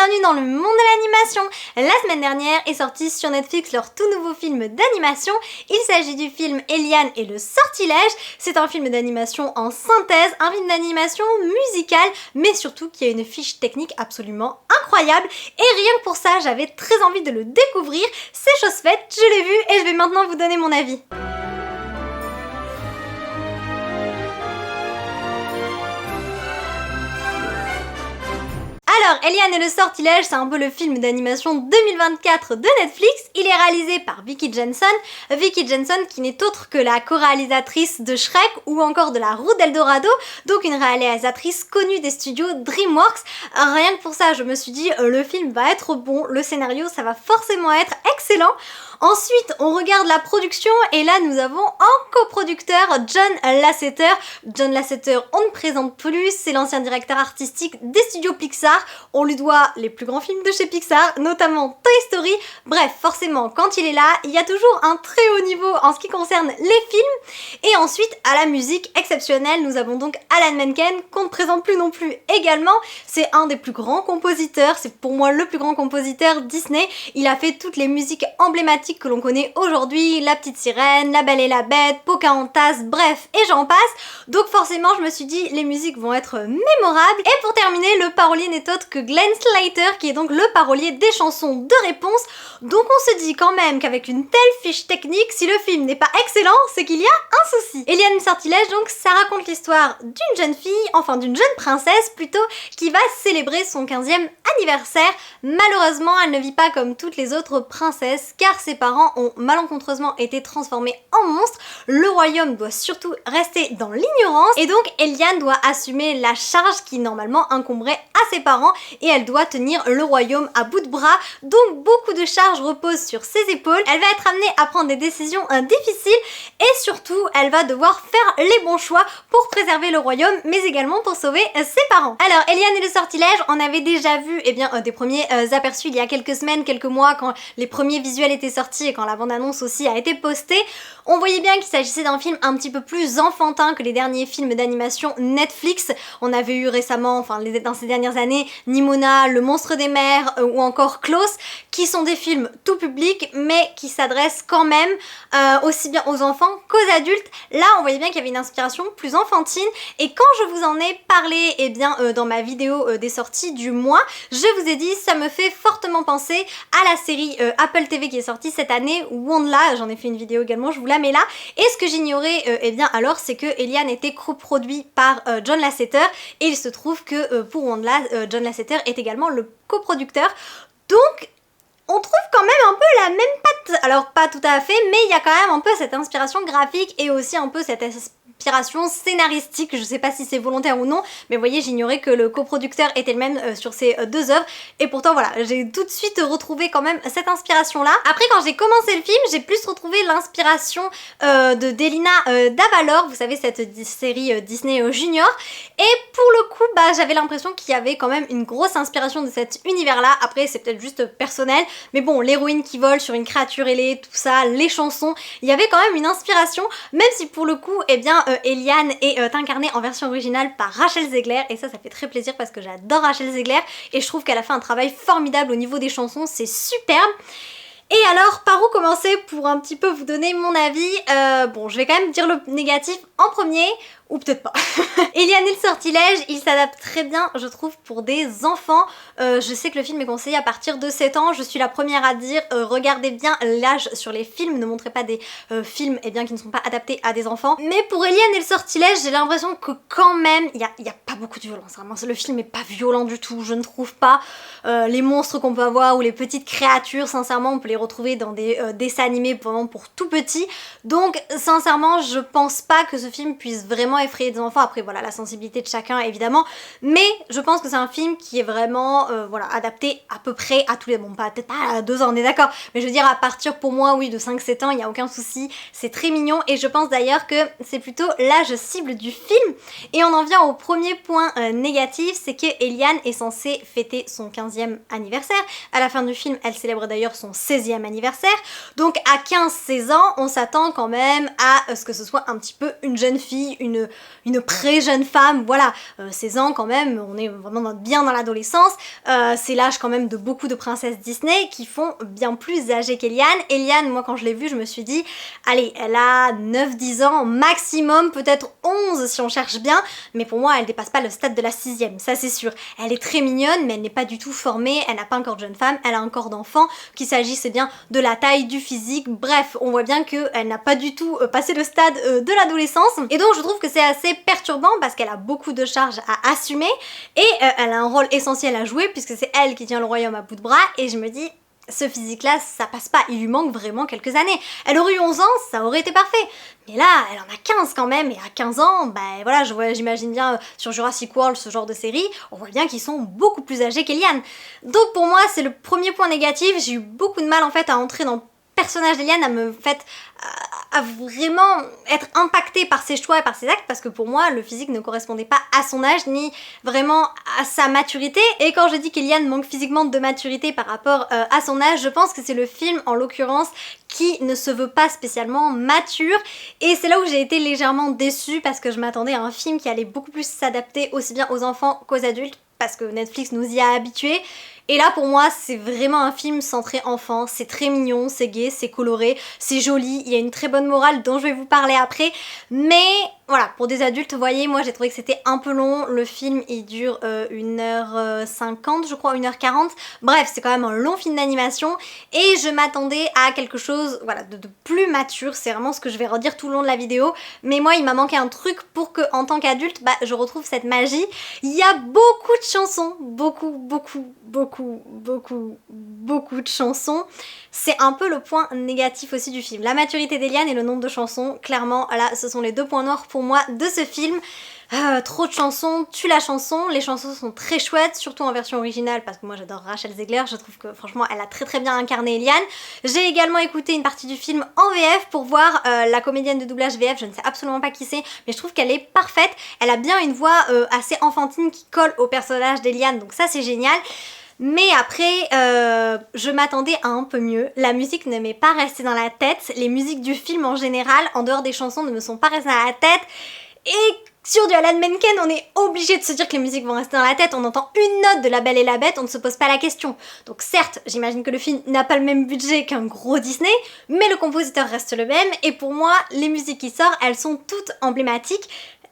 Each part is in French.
bienvenue dans le monde de l'animation. La semaine dernière est sorti sur Netflix leur tout nouveau film d'animation. Il s'agit du film Eliane et le sortilège. C'est un film d'animation en synthèse, un film d'animation musical, mais surtout qui a une fiche technique absolument incroyable. Et rien que pour ça, j'avais très envie de le découvrir. C'est chose faite, je l'ai vu et je vais maintenant vous donner mon avis. Alors, Eliane et le sortilège, c'est un peu le film d'animation 2024 de Netflix. Il est réalisé par Vicky Jenson. Vicky Jenson qui n'est autre que la co-réalisatrice de Shrek ou encore de La Route d'Eldorado, donc une réalisatrice connue des studios DreamWorks. Rien que pour ça, je me suis dit, le film va être bon, le scénario, ça va forcément être excellent. Ensuite, on regarde la production et là, nous avons en coproducteur John Lasseter. John Lasseter, on ne présente plus, c'est l'ancien directeur artistique des studios Pixar. On lui doit les plus grands films de chez Pixar, notamment Toy Story. Bref, forcément, quand il est là, il y a toujours un très haut niveau en ce qui concerne les films. Et ensuite, à la musique exceptionnelle, nous avons donc Alan Menken, qu'on ne présente plus non plus également. C'est un des plus grands compositeurs, c'est pour moi le plus grand compositeur Disney. Il a fait toutes les musiques emblématiques que l'on connaît aujourd'hui, La Petite Sirène, La Belle et la Bête, Pocahontas, bref, et j'en passe. Donc forcément, je me suis dit, les musiques vont être mémorables. Et pour terminer, le parolier n'est autre que Glenn Slater, qui est donc le parolier des chansons de réponse. Donc on se dit quand même qu'avec une telle fiche technique, si le film n'est pas excellent, c'est qu'il y a un souci. Eliane le sortilège, donc, ça raconte l'histoire d'une jeune fille, enfin d'une jeune princesse plutôt, qui va célébrer son 15e anniversaire. Malheureusement, elle ne vit pas comme toutes les autres princesses, car ses parents ont malencontreusement été transformés en monstres. Le royaume doit surtout rester dans l'ignorance et donc Eliane doit assumer la charge qui normalement incomberait à ses parents et elle doit tenir le royaume à bout de bras. Donc beaucoup de charges reposent sur ses épaules. Elle va être amenée à prendre des décisions difficiles et surtout elle va devoir faire les bons choix pour préserver le royaume mais également pour sauver ses parents. Alors Eliane et le sortilège, on avait déjà vu des premiers aperçus il y a quelques semaines, quelques mois quand les premiers visuels étaient sortis et quand la bande-annonce aussi a été postée. On voyait bien qu'il s'agissait d'un film un petit peu plus enfantin que les derniers films d'animation Netflix. On avait eu récemment, dans ces dernières années, Nimona, Le Monstre des Mers ou encore Klaus, qui sont des films tout public mais qui s'adressent quand même aussi bien aux enfants qu'aux adultes. Là, on voyait bien qu'il y avait une inspiration plus enfantine et quand je vous en ai parlé dans ma vidéo des sorties du mois, je vous ai dit ça me fait fortement penser à la série Apple TV qui est sortie cette année, Wondla, j'en ai fait une vidéo également, je vous la mets là. Et ce que j'ignorais alors, c'est que Eliane était coproduit par John Lasseter et il se trouve que pour Wondla, John Lasseter est également le coproducteur. Donc on trouve quand même un peu la même patte, alors pas tout à fait, mais il y a quand même un peu cette inspiration graphique et aussi un peu cette inspiration scénaristique, je sais pas si c'est volontaire ou non, mais vous voyez, j'ignorais que le coproducteur était le même sur ces deux œuvres, et pourtant voilà, j'ai tout de suite retrouvé quand même cette inspiration là. Après quand j'ai commencé le film, j'ai plus retrouvé l'inspiration de Delina Davalor, vous savez cette série Disney Junior, et pour le coup j'avais l'impression qu'il y avait quand même une grosse inspiration de cet univers là. Après c'est peut-être juste personnel, mais bon, l'héroïne qui vole sur une créature ailée, tout ça, les chansons, il y avait quand même une inspiration, même si pour le coup, Eliane est incarnée en version originale par Rachel Zegler, et ça fait très plaisir parce que j'adore Rachel Zegler, et je trouve qu'elle a fait un travail formidable au niveau des chansons, c'est superbe. Et alors, par où commencer pour un petit peu vous donner mon avis? Bon, je vais quand même dire le négatif en premier, ou peut-être pas. Eliane et le sortilège, il s'adapte très bien, je trouve, pour des enfants. Je sais que le film est conseillé à partir de 7 ans, je suis la première à dire, regardez bien l'âge sur les films, ne montrez pas des films qui ne sont pas adaptés à des enfants. Mais pour Eliane et le sortilège, j'ai l'impression que quand même, il y a pas beaucoup de violence. Vraiment, le film est pas violent du tout, je ne trouve pas. Les monstres qu'on peut avoir ou les petites créatures, sincèrement, on peut les retrouver dans des dessins animés vraiment pour tout petits. Donc, sincèrement, je pense pas que ce film puisse vraiment effrayer des enfants. Après voilà, la sensibilité de chacun évidemment, mais je pense que c'est un film qui est vraiment adapté à peu près à tous les, bon peut-être pas à 2 ans, on est d'accord, mais je veux dire à partir pour moi oui de 5-7 ans, il n'y a aucun souci, c'est très mignon et je pense d'ailleurs que c'est plutôt l'âge cible du film. Et on en vient au premier point négatif, c'est que Eliane est censée fêter son 15e anniversaire. À la fin du film, elle célèbre d'ailleurs son 16e anniversaire, donc à 15-16 ans, on s'attend quand même à ce que ce soit un petit peu une jeune fille, une une pré-jeune femme, voilà, 16 ans quand même, on est vraiment bien dans l'adolescence, c'est l'âge quand même de beaucoup de princesses Disney qui font bien plus âgées qu'Eliane. Eliane, moi quand je l'ai vue, je me suis dit, allez, elle a 9-10 ans, maximum peut-être 11 si on cherche bien, mais pour moi elle dépasse pas le stade de la 6e, ça c'est sûr. Elle est très mignonne, mais elle n'est pas du tout formée, elle n'a pas encore de jeune femme, elle a un corps d'enfant, qu'il s'agisse bien de la taille, du physique, bref, on voit bien qu'elle n'a pas du tout passé le stade de l'adolescence, et donc je trouve que c'est assez perturbant parce qu'elle a beaucoup de charges à assumer, et elle a un rôle essentiel à jouer puisque c'est elle qui tient le royaume à bout de bras, et je me dis, ce physique-là, ça passe pas, il lui manque vraiment quelques années. Elle aurait eu 11 ans, ça aurait été parfait. Mais là, elle en a 15 quand même, et à 15 ans, bah voilà, j'imagine bien sur Jurassic World, ce genre de série, on voit bien qu'ils sont beaucoup plus âgés qu'Eliane. Donc pour moi, c'est le premier point négatif, j'ai eu beaucoup de mal en fait à entrer dans le personnage d'Eliane, à vraiment être impactée par ses choix et par ses actes, parce que pour moi le physique ne correspondait pas à son âge ni vraiment à sa maturité, et quand je dis qu'Eliane manque physiquement de maturité par rapport à son âge, je pense que c'est le film en l'occurrence qui ne se veut pas spécialement mature, et c'est là où j'ai été légèrement déçue parce que je m'attendais à un film qui allait beaucoup plus s'adapter aussi bien aux enfants qu'aux adultes, parce que Netflix nous y a habitués. Et là pour moi c'est vraiment un film centré enfant, c'est très mignon, c'est gai, c'est coloré, c'est joli, il y a une très bonne morale dont je vais vous parler après, mais voilà, pour des adultes, vous voyez, moi j'ai trouvé que c'était un peu long, le film il dure 1h50 je crois, 1h40, bref c'est quand même un long film d'animation, et je m'attendais à quelque chose voilà, de plus mature, c'est vraiment ce que je vais redire tout le long de la vidéo, mais moi il m'a manqué un truc pour que en tant qu'adulte, bah, je retrouve cette magie. Il y a beaucoup de chansons, beaucoup de chansons. C'est un peu le point négatif aussi du film. La maturité d'Eliane et le nombre de chansons, clairement, là, ce sont les deux points noirs pour moi de ce film. Trop de chansons, tue la chanson, les chansons sont très chouettes, surtout en version originale, parce que moi j'adore Rachel Zegler, je trouve que franchement elle a très bien incarné Eliane. J'ai également écouté une partie du film en VF pour voir la comédienne de doublage VF, je ne sais absolument pas qui c'est, mais je trouve qu'elle est parfaite, elle a bien une voix assez enfantine qui colle au personnage d'Eliane, donc ça c'est génial. Mais après, je m'attendais à un peu mieux. La musique ne m'est pas restée dans la tête. Les musiques du film en général, en dehors des chansons, ne me sont pas restées dans la tête. Et sur du Alan Menken, on est obligé de se dire que les musiques vont rester dans la tête. On entend une note de La Belle et la Bête, on ne se pose pas la question. Donc certes, j'imagine que le film n'a pas le même budget qu'un gros Disney, mais le compositeur reste le même. Et pour moi, les musiques qui sortent, elles sont toutes emblématiques.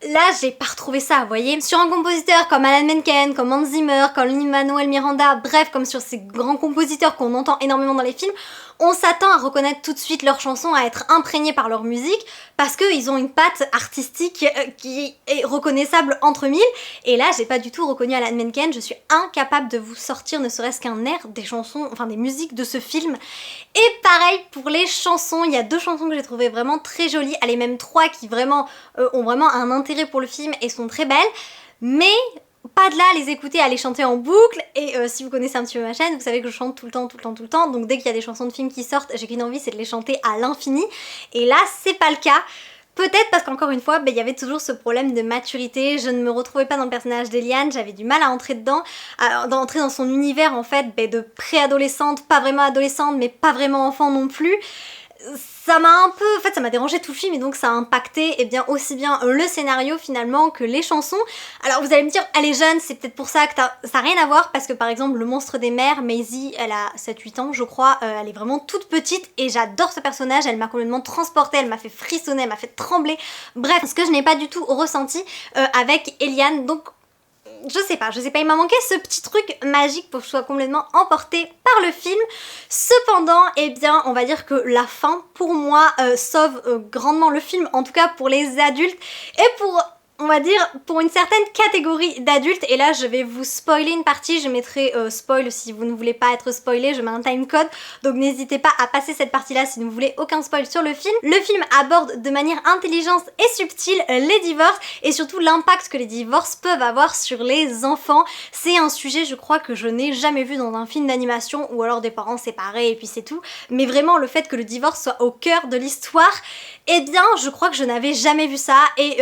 Là, j'ai pas retrouvé ça, vous voyez. Sur un compositeur comme Alan Menken, comme Hans Zimmer, comme Lin-Manuel Miranda, bref, comme sur ces grands compositeurs qu'on entend énormément dans les films, on s'attend à reconnaître tout de suite leurs chansons, à être imprégné par leur musique, parce qu'ils ont une patte artistique qui est reconnaissable entre mille. Et là, j'ai pas du tout reconnu Alan Menken, je suis incapable de vous sortir ne serait-ce qu'un air des chansons, enfin des musiques de ce film. Et pareil pour les chansons, il y a 2 chansons que j'ai trouvées vraiment très jolies, allez même 3 qui vraiment ont vraiment un intérêt pour le film et sont très belles, mais pas de là à les écouter, à les chanter en boucle. Et si vous connaissez un petit peu ma chaîne, vous savez que je chante tout le temps, donc dès qu'il y a des chansons de films qui sortent, j'ai qu'une envie, c'est de les chanter à l'infini, et là c'est pas le cas. Peut-être parce qu'encore une fois, il y avait toujours ce problème de maturité, je ne me retrouvais pas dans le personnage d'Eliane, j'avais du mal à entrer dedans, d'entrer dans son univers en fait, de préadolescente, pas vraiment adolescente, mais pas vraiment enfant non plus. Ça m'a un peu, en fait ça m'a dérangé tout le film, et donc ça a impacté aussi bien le scénario finalement que les chansons. Alors vous allez me dire, elle est jeune, c'est peut-être pour ça que ça n'a rien à voir, parce que par exemple le monstre des mers, Maisie, elle a 7-8 ans je crois, elle est vraiment toute petite et j'adore ce personnage, elle m'a complètement transportée, elle m'a fait frissonner, elle m'a fait trembler, bref, ce que je n'ai pas du tout ressenti avec Eliane, donc je sais pas, il m'a manqué ce petit truc magique pour que je sois complètement emportée par le film. Cependant, on va dire que la fin, pour moi, sauve grandement le film, en tout cas pour les adultes, et pour, on va dire, pour une certaine catégorie d'adultes. Et là, je vais vous spoiler une partie, je mettrai spoil si vous ne voulez pas être spoilé, je mets un timecode, donc n'hésitez pas à passer cette partie-là si vous ne voulez aucun spoil sur le film. Le film aborde de manière intelligente et subtile les divorces, et surtout l'impact que les divorces peuvent avoir sur les enfants. C'est un sujet, je crois, que je n'ai jamais vu dans un film d'animation, ou alors des parents séparés et puis c'est tout, mais vraiment le fait que le divorce soit au cœur de l'histoire, je crois que je n'avais jamais vu ça, et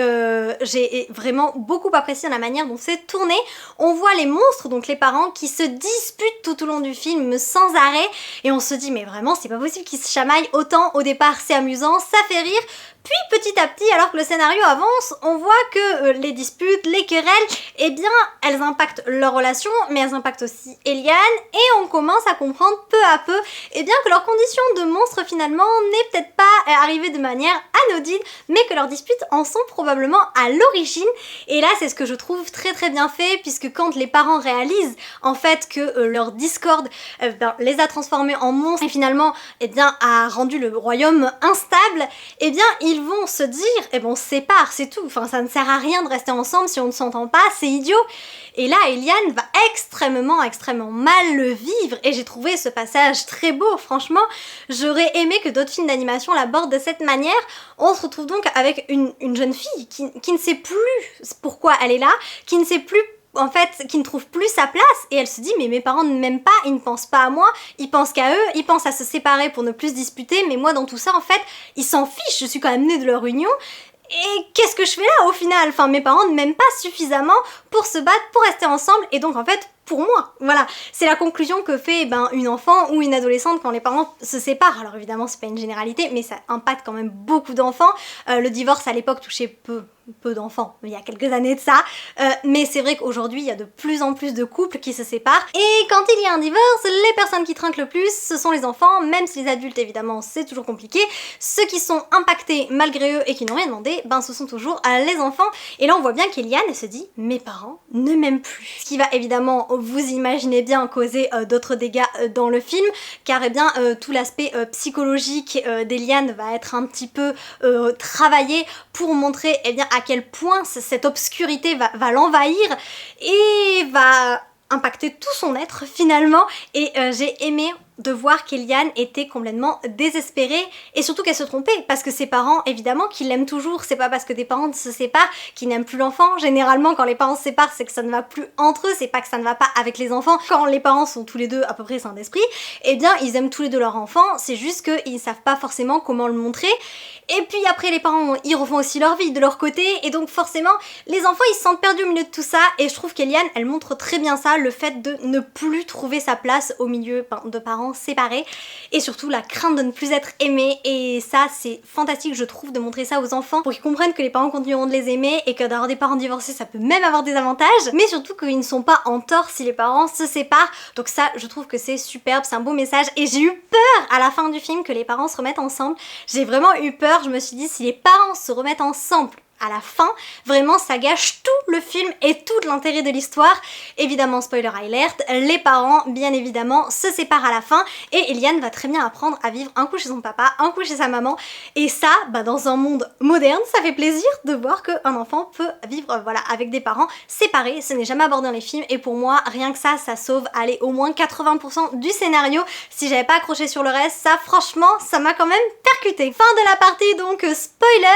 j'ai vraiment beaucoup apprécié la manière dont c'est tourné. On voit les monstres, donc les parents, qui se disputent tout au long du film sans arrêt, et on se dit mais vraiment c'est pas possible qu'ils se chamaillent autant. Au départ c'est amusant, ça fait rire, Puis petit à petit, alors que le scénario avance, on voit que les disputes, les querelles, eh bien, elles impactent leur relation, mais elles impactent aussi Eliane, et on commence à comprendre peu à peu, eh bien, que leur condition de monstre finalement n'est peut-être pas arrivée de manière anodine, mais que leurs disputes en sont probablement à l'origine. Et là, c'est ce que je trouve très bien fait, puisque quand les parents réalisent en fait que leur discorde les a transformés en monstres et finalement, eh bien, a rendu le royaume instable, eh bien, ils vont se dire, eh ben, on se sépare, c'est tout. Enfin, ça ne sert à rien de rester ensemble si on ne s'entend pas, c'est idiot. Et là, Eliane va extrêmement mal le vivre, et j'ai trouvé ce passage très beau, franchement. J'aurais aimé que d'autres films d'animation l'abordent de cette manière. On se retrouve donc avec une jeune fille qui ne sait plus pourquoi elle est là, qui ne sait plus en fait, qui ne trouve plus sa place, et elle se dit mais mes parents ne m'aiment pas, ils ne pensent pas à moi, ils pensent qu'à eux, ils pensent à se séparer pour ne plus se disputer, mais moi dans tout ça en fait, ils s'en fichent, je suis quand même née de leur union. Et qu'est-ce que je fais là au final? Enfin, mes parents ne m'aiment pas suffisamment pour se battre, pour rester ensemble, et donc en fait, pour moi, voilà, c'est la conclusion que fait une enfant ou une adolescente quand les parents se séparent. Alors évidemment, c'est pas une généralité, mais ça impacte quand même beaucoup d'enfants. Le divorce à l'époque touchait peu d'enfants, il y a quelques années de ça, mais c'est vrai qu'aujourd'hui il y a de plus en plus de couples qui se séparent, et quand il y a un divorce, les personnes qui trinquent le plus, ce sont les enfants, même si les adultes évidemment c'est toujours compliqué. Ceux qui sont impactés malgré eux et qui n'ont rien demandé, ce sont toujours les enfants. Et là on voit bien qu'Eliane se dit mes parents ne m'aiment plus, ce qui va évidemment, vous imaginez bien, causer d'autres dégâts dans le film, car tout l'aspect psychologique d'Eliane va être un petit peu travaillé pour montrer à quel point cette obscurité va l'envahir et va impacter tout son être finalement. Et j'ai aimé de voir qu'Eliane était complètement désespérée, et surtout qu'elle se trompait, parce que ses parents, évidemment, qui l'aiment toujours, c'est pas parce que des parents se séparent qu'ils n'aiment plus l'enfant. Généralement, quand les parents se séparent, c'est que ça ne va plus entre eux, c'est pas que ça ne va pas avec les enfants. Quand les parents sont tous les deux à peu près sains d'esprit, ils aiment tous les deux leur enfant, c'est juste qu'ils savent pas forcément comment le montrer. Et puis après, les parents, ils refont aussi leur vie de leur côté, et donc forcément, les enfants, ils se sentent perdus au milieu de tout ça, et je trouve qu'Eliane, elle montre très bien ça, le fait de ne plus trouver sa place au milieu de parents séparés, et surtout la crainte de ne plus être aimé. Et ça, c'est fantastique, je trouve, de montrer ça aux enfants, pour qu'ils comprennent que les parents continueront de les aimer, et que d'avoir des parents divorcés, ça peut même avoir des avantages, mais surtout qu'ils ne sont pas en tort si les parents se séparent. Donc ça, je trouve que c'est superbe, c'est un beau message, et j'ai eu peur à la fin du film que les parents se remettent ensemble. J'ai vraiment eu peur. Je me suis dit, si les parents se remettent ensemble à la fin, vraiment ça gâche tout le film et tout l'intérêt de l'histoire. Évidemment, spoiler alert, les parents bien évidemment se séparent à la fin, et Eliane va très bien apprendre à vivre un coup chez son papa, un coup chez sa maman, et ça, dans un monde moderne, ça fait plaisir de voir qu'un enfant peut vivre avec des parents séparés. Ce n'est jamais abordé dans les films, et pour moi, rien que ça sauve, allez, au moins 80% du scénario. Si j'avais pas accroché sur le reste, ça franchement, ça m'a quand même percuté. Fin de la partie donc spoiler.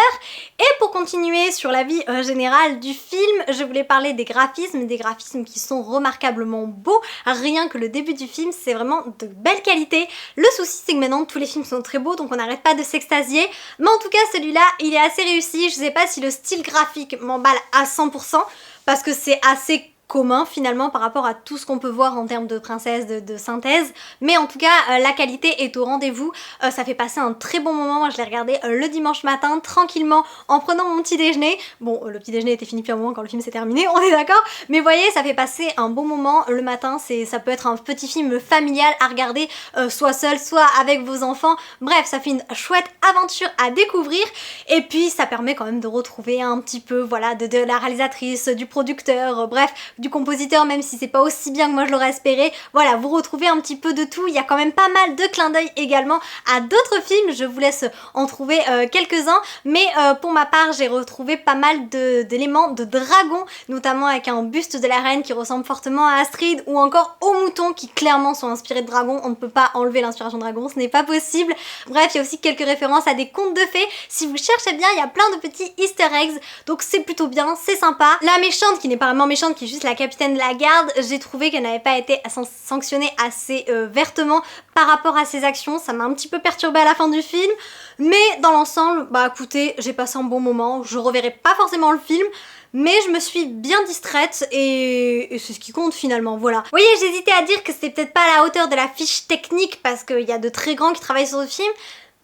Et pour continuer sur la vie générale du film, je voulais parler des graphismes qui sont remarquablement beaux. Rien que le début du film, c'est vraiment de belle qualité. Le souci, c'est que maintenant tous les films sont très beaux, donc on n'arrête pas de s'extasier, mais en tout cas celui-là, il est assez réussi. Je sais pas si le style graphique m'emballe à 100%, parce que c'est assez commun finalement par rapport à tout ce qu'on peut voir en termes de princesse, de synthèse, mais en tout cas la qualité est au rendez-vous. Ça fait passer un très bon moment. Moi je l'ai regardé le dimanche matin tranquillement en prenant mon petit déjeuner. Bon, le petit déjeuner était fini depuis un moment quand le film s'est terminé, on est d'accord, mais vous voyez, ça fait passer un bon moment le matin. Ça peut être un petit film familial à regarder, soit seul, soit avec vos enfants. Bref, ça fait une chouette aventure à découvrir, et puis ça permet quand même de retrouver un petit peu de la réalisatrice, du producteur, bref, du compositeur, même si c'est pas aussi bien que moi je l'aurais espéré. Voilà, vous retrouvez un petit peu de tout. Il y a quand même pas mal de clins d'œil également à d'autres films. Je vous laisse en trouver quelques-uns, mais pour ma part, j'ai retrouvé pas mal d'éléments de dragon, notamment avec un buste de la reine qui ressemble fortement à Astrid, ou encore aux moutons qui clairement sont inspirés de dragons. On ne peut pas enlever l'inspiration de dragon, ce n'est pas possible. Bref, il y a aussi quelques références à des contes de fées. Si vous cherchez bien, il y a plein de petits easter eggs, donc c'est plutôt bien, c'est sympa. La méchante, qui n'est pas vraiment méchante, qui est juste la capitaine de la garde, j'ai trouvé qu'elle n'avait pas été sanctionnée assez vertement par rapport à ses actions. Ça m'a un petit peu perturbée à la fin du film, mais dans l'ensemble, écoutez, j'ai passé un bon moment. Je reverrai pas forcément le film, mais je me suis bien distraite, et c'est ce qui compte finalement, voilà. Vous voyez, j'hésitais à dire que c'était peut-être pas à la hauteur de la fiche technique, parce qu'il y a de très grands qui travaillent sur le film,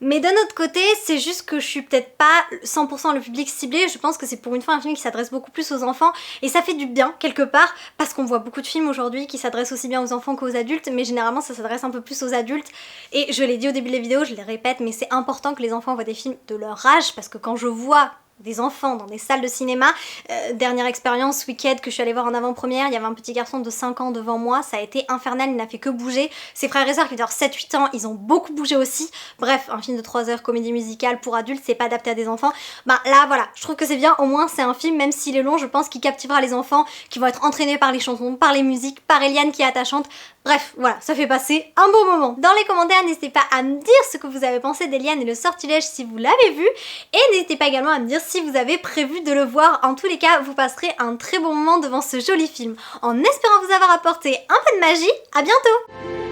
Mais d'un autre côté, c'est juste que je suis peut-être pas 100% le public ciblé, je pense que c'est pour une fois un film qui s'adresse beaucoup plus aux enfants, et ça fait du bien quelque part, parce qu'on voit beaucoup de films aujourd'hui qui s'adressent aussi bien aux enfants qu'aux adultes, mais généralement ça s'adresse un peu plus aux adultes, et je l'ai dit au début de la vidéo, je le répète, mais c'est important que les enfants voient des films de leur âge, parce que quand je vois des enfants dans des salles de cinéma. Dernière expérience, Wicked, que je suis allée voir en avant-première, il y avait un petit garçon de 5 ans devant moi, ça a été infernal, il n'a fait que bouger. Ses frères et sœurs qui doivent 7-8 ans, ils ont beaucoup bougé aussi. Bref, un film de 3 heures, comédie musicale pour adultes, c'est pas adapté à des enfants. Bah là, voilà, je trouve que c'est bien, au moins c'est un film, même s'il est long, je pense qu'il captivera les enfants, qui vont être entraînés par les chansons, par les musiques, par Eliane qui est attachante. Bref, voilà, ça fait passer un bon moment. Dans les commentaires, n'hésitez pas à me dire ce que vous avez pensé d'Eliane et le sortilège si vous l'avez vu, et n'hésitez pas également à me dire si vous avez prévu de le voir. En tous les cas, vous passerez un très bon moment devant ce joli film. En espérant vous avoir apporté un peu de magie, à bientôt!